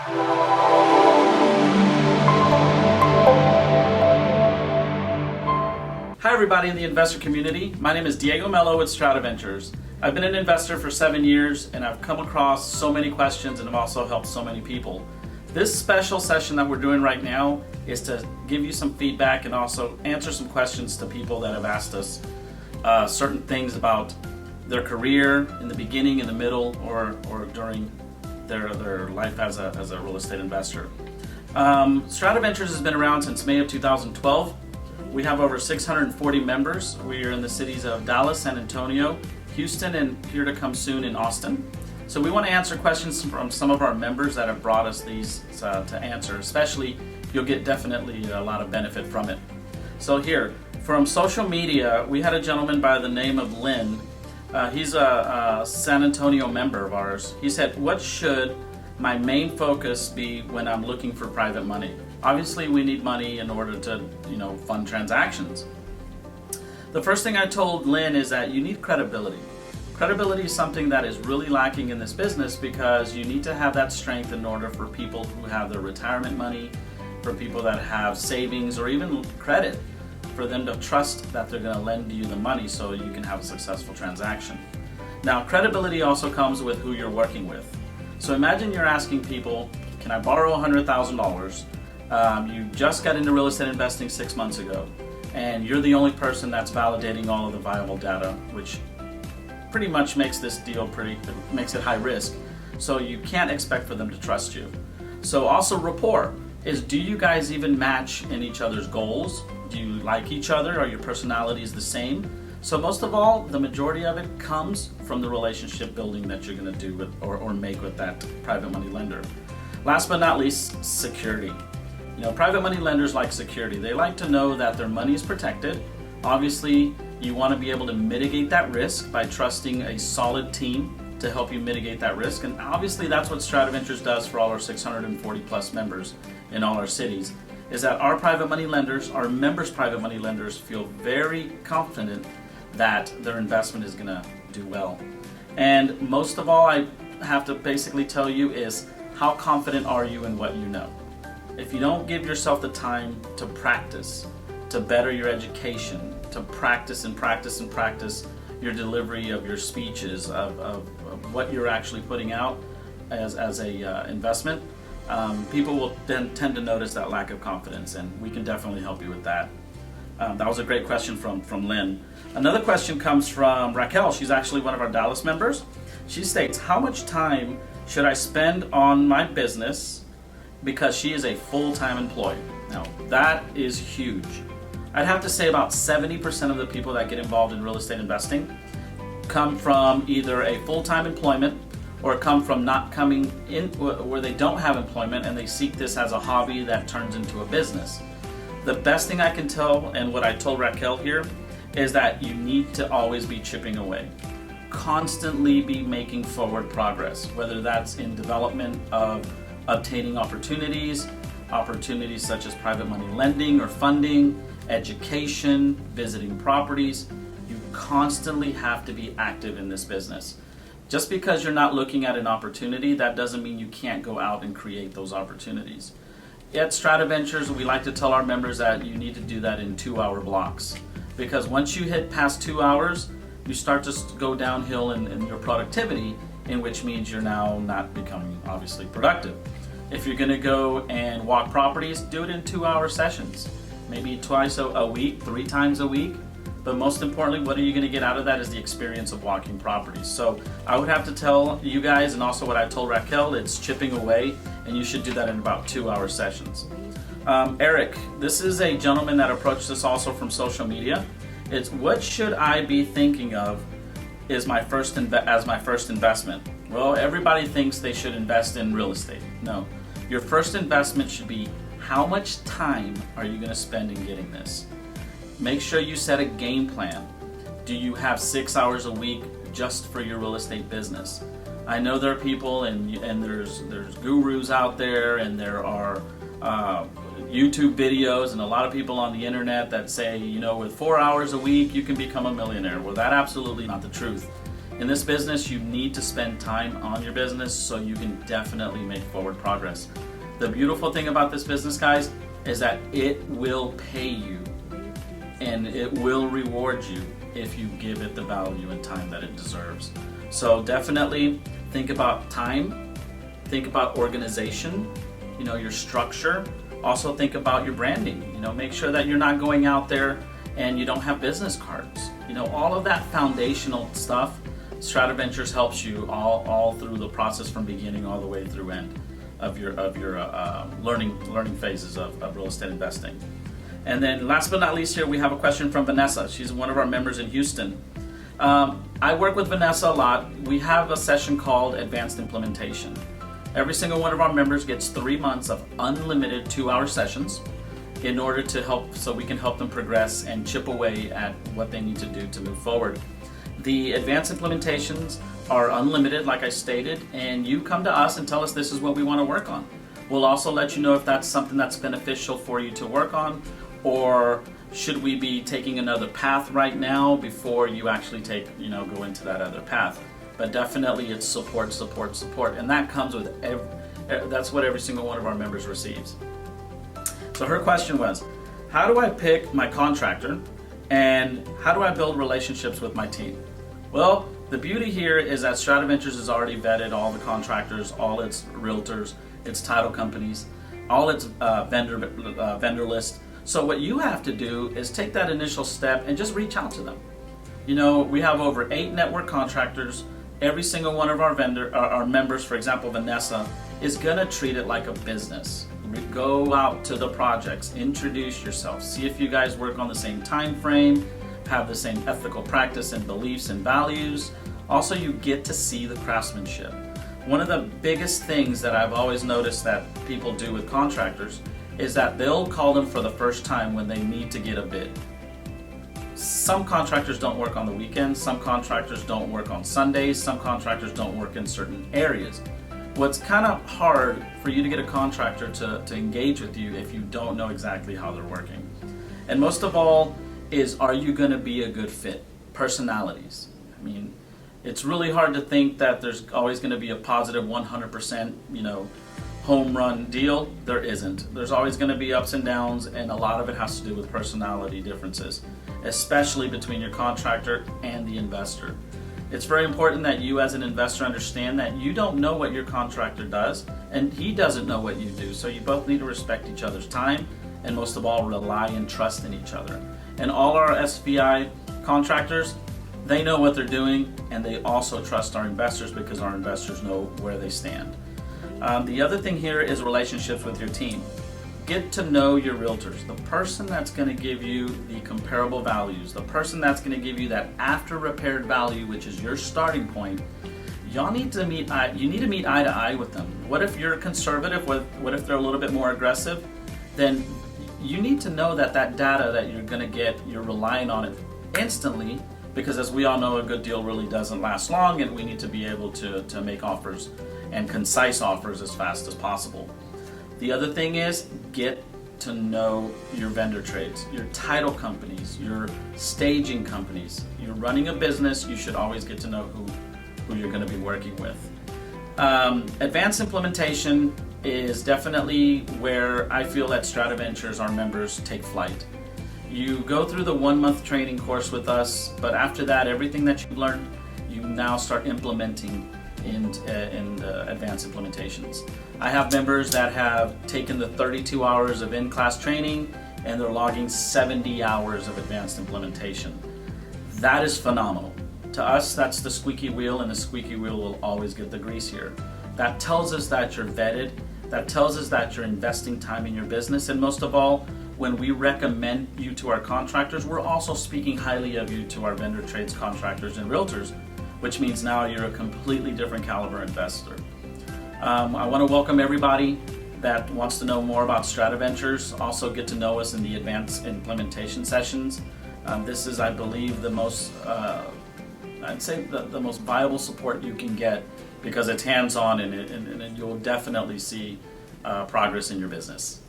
Hi everybody in the investor community. My name is Diego Mello with StratiVentures. I've been an investor for 7 years and I've come across so many questions and have also helped so many people. This special session that we're doing right now is to give you some feedback and also answer some questions to people that have asked us certain things about their career in the beginning, in the middle, or during their life as a real estate investor. StratiVentures has been around since May of 2012. We have over 640 members. We are in the cities of Dallas, San Antonio, Houston, and here to come soon in Austin. So we want to answer questions from some of our members that have brought us these to answer. Especially, you'll get definitely a lot of benefit from it. So here, from social media, we had a gentleman by the name of Lynn. He's a San Antonio member of ours. He said, "What should my main focus be when I'm looking for private money?" Obviously, we need money in order to, fund transactions. The first thing I told Lynn is that you need credibility. Credibility is something that is really lacking in this business because you need to have that strength in order for people who have their retirement money, for people that have savings or even credit, for them to trust that they're going to lend you the money so you can have a successful transaction. Now, credibility also comes with who you're working with. So imagine you're asking people, can I borrow $100,000? You just got into real estate investing 6 months ago, and you're the only person that's validating all of the viable data, which pretty much makes this deal makes it high risk. So you can't expect for them to trust you. So also rapport is, do you guys even match in each other's goals? Do you like each other? Are your personalities the same? So most of all, the majority of it comes from the relationship building that you're going to do with or make with that private money lender. Last but not least, security. Private money lenders like security. They like to know that their money is protected. Obviously, you want to be able to mitigate that risk by trusting a solid team to help you mitigate that risk. And obviously, that's what StratiVentures does for all our 640 plus members in all our cities, is that our private money lenders, our members' private money lenders, feel very confident that their investment is going to do well. And most of all, I have to basically tell you is, how confident are you in what you know? If you don't give yourself the time to practice, to better your education, to practice and practice and practice your delivery of your speeches, of what you're actually putting out as a investment, people will then tend to notice that lack of confidence, and we can definitely help you with that. That was a great question from Lynn. Another question comes from Raquel. She's actually one of our Dallas members. She states, how much time should I spend on my business because she is a full-time employee? Now, that is huge. I'd have to say about 70% of the people that get involved in real estate investing come from either a full-time employment or come from not coming in where they don't have employment and they seek this as a hobby that turns into a business. The best thing I can tell, and what I told Raquel here, is that you need to always be chipping away. Constantly be making forward progress, whether that's in development of obtaining opportunities such as private money lending or funding, education, visiting properties. You constantly have to be active in this business. Just because you're not looking at an opportunity, that doesn't mean you can't go out and create those opportunities. At StratiVentures, we like to tell our members that you need to do that in 2-hour blocks, because once you hit past 2 hours, you start to go downhill in your productivity, in which means you're now not becoming obviously productive. If you're going to go and walk properties, do it in 2-hour sessions, maybe twice a week, 3 times a week. But most importantly, what are you going to get out of that is the experience of walking properties. So I would have to tell you guys, and also what I told Raquel, it's chipping away, and you should do that in about 2-hour sessions. Eric, this is a gentleman that approached us also from social media. It's, what should I be thinking of as my first investment? Well, everybody thinks they should invest in real estate. No, your first investment should be, how much time are you going to spend in getting this? Make sure you set a game plan. Do you have 6 hours a week just for your real estate business? I know there are people and there's gurus out there, and there are YouTube videos and a lot of people on the internet that say, with 4 hours a week you can become a millionaire. Well, that's absolutely not the truth. In this business, you need to spend time on your business so you can definitely make forward progress. The beautiful thing about this business, guys, is that it will pay you and it will reward you if you give it the value and time that it deserves. So definitely think about time, think about organization, your structure. Also think about your branding. Make sure that you're not going out there and you don't have business cards. All of that foundational stuff, StratiVentures helps you all through the process from beginning all the way through end of your learning phases of real estate investing. And then last but not least here, we have a question from Vanessa. She's one of our members in Houston. I work with Vanessa a lot. We have a session called Advanced Implementation. Every single one of our members gets 3 months of unlimited 2-hour sessions in order to help, so we can help them progress and chip away at what they need to do to move forward. The advanced implementations are unlimited, like I stated, and you come to us and tell us this is what we want to work on. We'll also let you know if that's something that's beneficial for you to work on, or should we be taking another path right now before you actually go into that other path. But definitely it's support, and that comes with that's what every single one of our members receives. So her question was, how do I pick my contractor and how do I build relationships with my team? Well, the beauty here is that StratiVentures has already vetted all the contractors, all its realtors, its title companies, all its vendor list. So what you have to do is take that initial step and just reach out to them. We have over 8 network contractors. Every single one of our members, for example, Vanessa, is gonna treat it like a business. Go out to the projects, introduce yourself, see if you guys work on the same time frame, have the same ethical practice and beliefs and values. Also, you get to see the craftsmanship. One of the biggest things that I've always noticed that people do with contractors is that they'll call them for the first time when they need to get a bid. Some contractors don't work on the weekends, some contractors don't work on Sundays, some contractors don't work in certain areas. What's kind of hard for you to get a contractor to engage with you if you don't know exactly how they're working. And most of all is, are you going to be a good fit? Personalities. I mean, it's really hard to think that there's always going to be a positive 100%, home run deal. There isn't. There's always going to be ups and downs, and a lot of it has to do with personality differences, especially between your contractor and the investor. It's very important that you as an investor understand that you don't know what your contractor does and he doesn't know what you do. So you both need to respect each other's time and most of all rely and trust in each other. And all our SBI contractors, they know what they're doing and they also trust our investors because our investors know where they stand. The other thing here is relationships with your team. Get to know your realtors, the person that's going to give you the comparable values, the person that's going to give you that after repaired value, which is your starting point. You need to meet eye to eye with them. What if you're conservative? What if they're a little bit more aggressive? Then you need to know that data that you're going to get, you're relying on it instantly, because as we all know, a good deal really doesn't last long, and we need to be able to make offers and concise offers as fast as possible. The other thing is, get to know your vendor trades, your title companies, your staging companies. You're running a business, you should always get to know who you're going to be working with. Advanced implementation is definitely where I feel that StratiVentures, our members, take flight. You go through the 1-month training course with us, but after that, everything that you've learned, you now start implementing in the advanced implementations. I have members that have taken the 32 hours of in-class training and they're logging 70 hours of advanced implementation. That is phenomenal. To us, that's the squeaky wheel, and the squeaky wheel will always get the grease here. That tells us that you're vetted, that tells us that you're investing time in your business, and most of all, when we recommend you to our contractors, we're also speaking highly of you to our vendor trades contractors and realtors, which means now you're a completely different caliber investor. I want to welcome everybody that wants to know more about StratiVentures. Also get to know us in the advanced implementation sessions. This is, I believe, the most, I'd say the most viable support you can get because it's hands-on and you'll definitely see progress in your business.